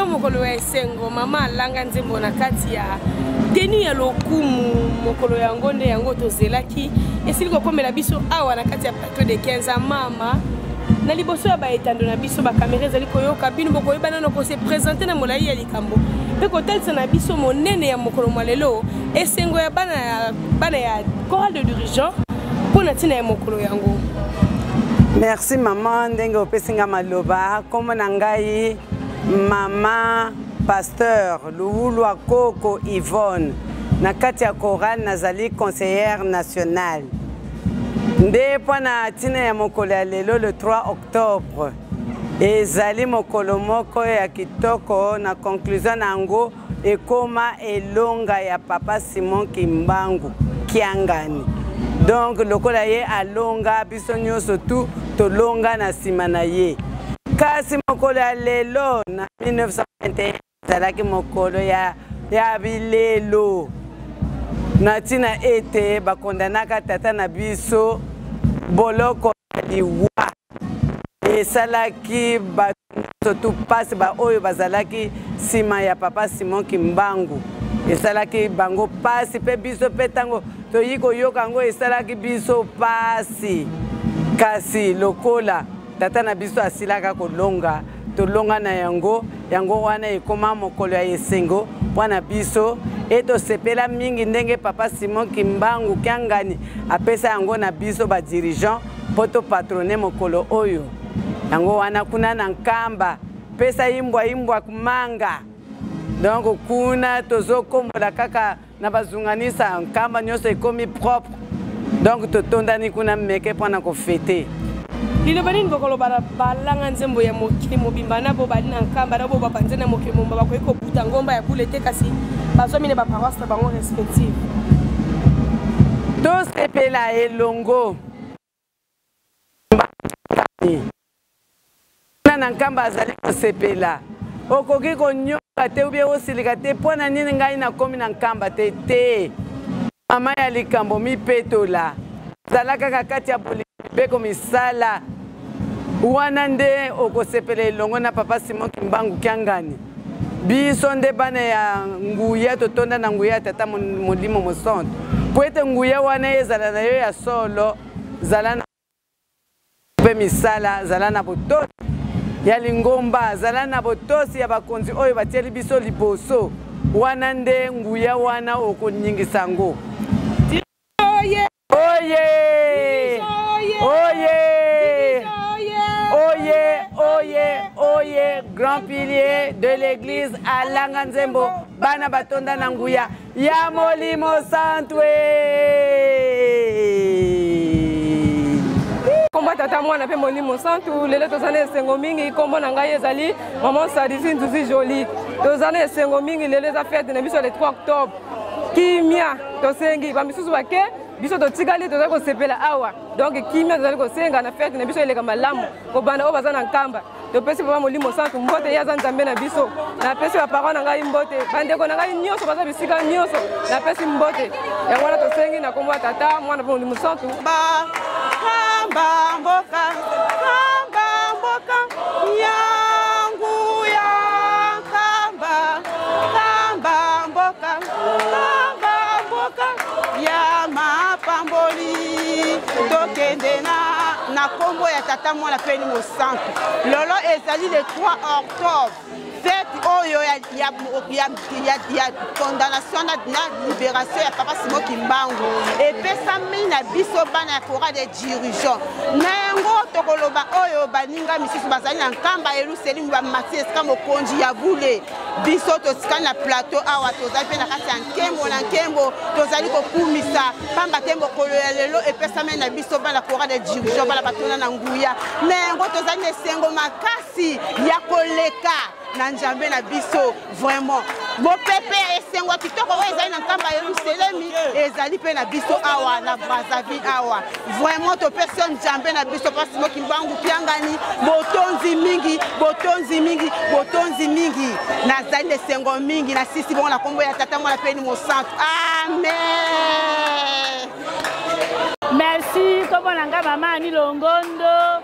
lelo mokolo ya esengo mama alanga nzembo na kati ya tenu ya lokumu mokolo yango nde yango tozelaki esili kokomela biso awa na kati ya plateau de 15 mama na liboso ya baetando na biso bakamera ezali koyoka bino bokoyeba nano kose présenter na molai ya likambo mpe kotalisa na biso monene ya mokolo mwa lelo esengo ya bana ya chorale de dirigeant mpo na ntina ya mokolo yango. Merci maman ndenge opesinga maloba kombo na ngai mama pasteur Luulwa Koko Yvonne na kati ya chorale nazali conseillère nationale nde pona tina ya mokolo ya lelo le 3 octobre ezali mokolo moko ya kitoko na conclusion nango ekoma elonga ya papa Simon Kimbangu Kiangani donc lokola ye alonga biso nyonso tu tolonga na nsima na ye kasi mokolo ya lelo na 1921 ezalaki mokolo ya bilelo na ntina ete bakondanaka tata na biso boloko liwa esalaki bato tu pasi baoyo bazalaki nsima ya papa Simon Kimbangu esalaki bango pasi mpe biso mpe ntango toyi koyoka yango esalaki biso pasi kasi lokola tata na biso asilaka kolonga tolonga na yango wana ekoma mokolo ya esengo mpona biso etosepela mingi ndenge papa Simon Kimbangu Kiangani apesa yango na biso badirigant mpo topatrone mokolo oyo yango wana kuna na nkamba pesa imbwa kumanga donc kuna tozokombola kaka na bazunganisa nkamba nyonso ekomi propre donc totondani kuna meke mpona kofete liloba nini bokolo balanga nzembo ya mokili mobimba na bo bali na nkamba na bo bapanze na mokili momba bakoki kobuta ngomba ya bule te kasi bazomine baparoise na bango respective tosepela elongo na nkamba azali kosepela okoki konyoka te ubie osilika te mpo na nini ngai nakomi na nkamba te mama ya likambo mipetola zala kaka kati ya bolibeko misala wana nde okosepela elongo na papa Simon Kimbangu Kiangani biso nde bana ya nguya totonda na nguya tata molimo mosonto po ete nguya wana ezala na yo ya solo zala na mpe misala zala na botosi ya lingomba zala na botosi ya bakonzi oyo batieli biso liboso wana nde nguya wana okonyingisa yango oye oye oye oye oye oye grand pilier de l'église alanga nzembo bana batonda na nguya ya molimo santwe komba tata mwana pe molimo santu lelo tozana esengo mingi kombo na ngai ezali maman Sadisi Nzuzi Jolie tozana esengo mingi lelo eza fête na biso le 3 octobre kimia tosengi bamisusu bake biso totikali tozali kosepela awa donc kimia tozali kosenga na fête na biso eleka malamu kobanda oyo baza na nkamba topesi papa molimo santu mbote ye aza nzambe na biso napesi baparole na ngai mbote bandeko na ngai nyonso baza bisika nyonso napesi mbote yango wana tosengi na kombo ya tata mwana pe molimo santu kamba mboka yangu ya kamba mboka ya mapamboli tokende na kombo ya tata mwana pe ni mosantu lolo ezali le 3 octobre fête oyo ya condamnation na libération ya papa Simon Kimbangu epesami na biso bana ya chorale de dirigeant na yango tokoloba oyo baninga misusu bazali na nkamba Yerusalemu bamati esika mokonzi ya bule biso tosikali na plateau awa tozali mpe na kati ya nkembo tozali kokumisa pamba te mokolo ya lelo epesami na biso bana chorale de dirigeant bana batona na nguya na yango tozali na esengo makasi ya koleka na nzambe na biso vraiment mopepe esengo kitoko oyo ezali na nkamba ya Yerusalemu ezali pe na biso awa na Brazzaville awa vraiment topesi nzambe na biso papa Simon Kimbangu Kiangani botonzi mingi nazali na esengo mingi na sisi bongo na kombo ya tata mwana pe ni mosantu amen. Merci kombo na nga mama Ani Longondo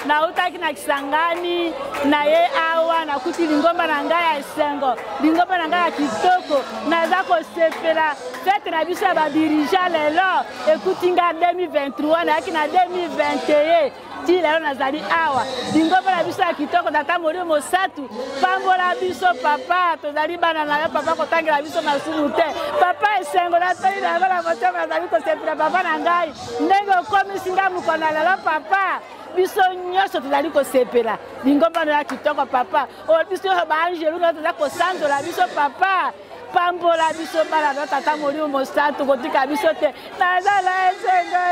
nautaki na Kisangani na ye awa nakuti lingomba na ngai ya esengo lingomba na ngai ya kitoko naza kosepela fete na biso ya badirija lelo ekuti nga 2023 nayaki na 2021 ti lelo nazali awa lingomba na biso ya kitoko tata Molimo Mosatu pambola biso papa tozali bana na yo papa kotangela biso masumu te papa esengo natali na yango na motema nazali kosepela papa na ngai ndenge okomisi nga mokolo na lelo papa biso nyonso tozali kosepela lingomba na kitoko papa o biso baangelu na tozali kosanzola biso papa pambola biso bana na tata Molimo Mosatu kotika biso te nazala esengo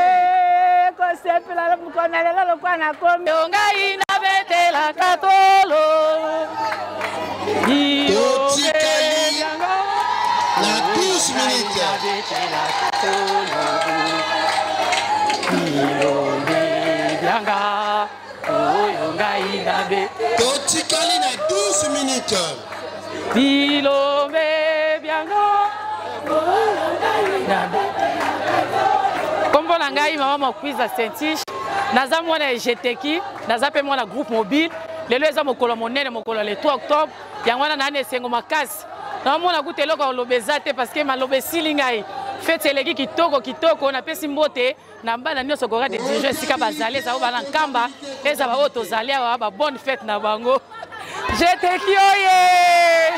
kosepela mokolo na lelo lokwa na komi ngai na betela katolo na 12 minutes. Totikali na 12 minutes. Kombo na ngai mama Mokwiza Saint-Iche naza mwana ejeteki naza pe mwana groupe mobile lelo eza mokolo monene mokolo le 3 octobre yango wana na esengo makasi na mona kuteloko olobeza te parce que malobe silingai fete eleki kitoko na pesi mbote na mbana nyonso kora de dirigeant sika bazali za bana nkamba eza ba oto zali ba bonne fête na bango jeteki oye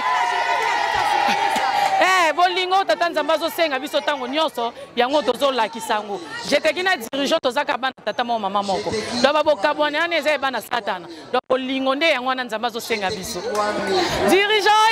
bolingo tata nzambe azosenga biso ntango nyonso yango tozolakisa yango jeteki na dirigeant tozaka bana tata mama moko do babokabwana ane eza ebana satana do bolingo nde yango wana nzambe azosenga biso dirigeant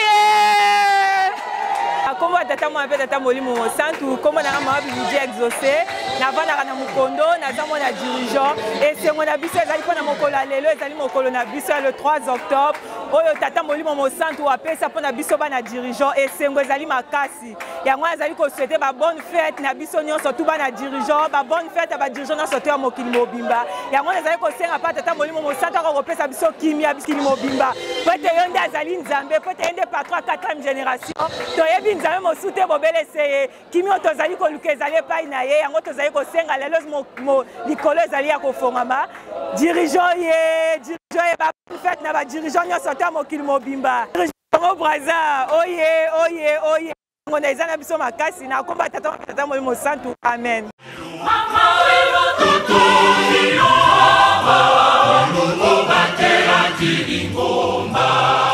Comment tata moi appelle tata Molimo Mosatu comment na mama budget exaucé na vana na mukondo na zamo na dirigeant et c'est mon abiso ezali pona mokolo lelo ezali mokolo na biso le 3 octobre oyo tata Molimo Mosatu apesa pona biso bana dirigeant et sengo ezali makasi yango ezali ko souhaiter ba bonne fête na biso nyonso tout bana dirigeant ba bonne fête ba dirigeant na soto ya mokili mobimba yango ezali ko senga pa tata Molimo Mosatu ko pesa biso kimia biso mobimba peut-être yonde azali nzambe peut-être yonde patron 4e génération to yebi nzambe mosute bobele seye kimi otozali koluka ezali epai na ye yango tozali kosenga lelo likolo ezali ya kofongama dirigeant ye ba fête na ba dirigeant nyonso to ya mokili mobimba Congo Brazza oye ngona eza na biso makasi na komba tata Molimo Mosatu amen. Bomba,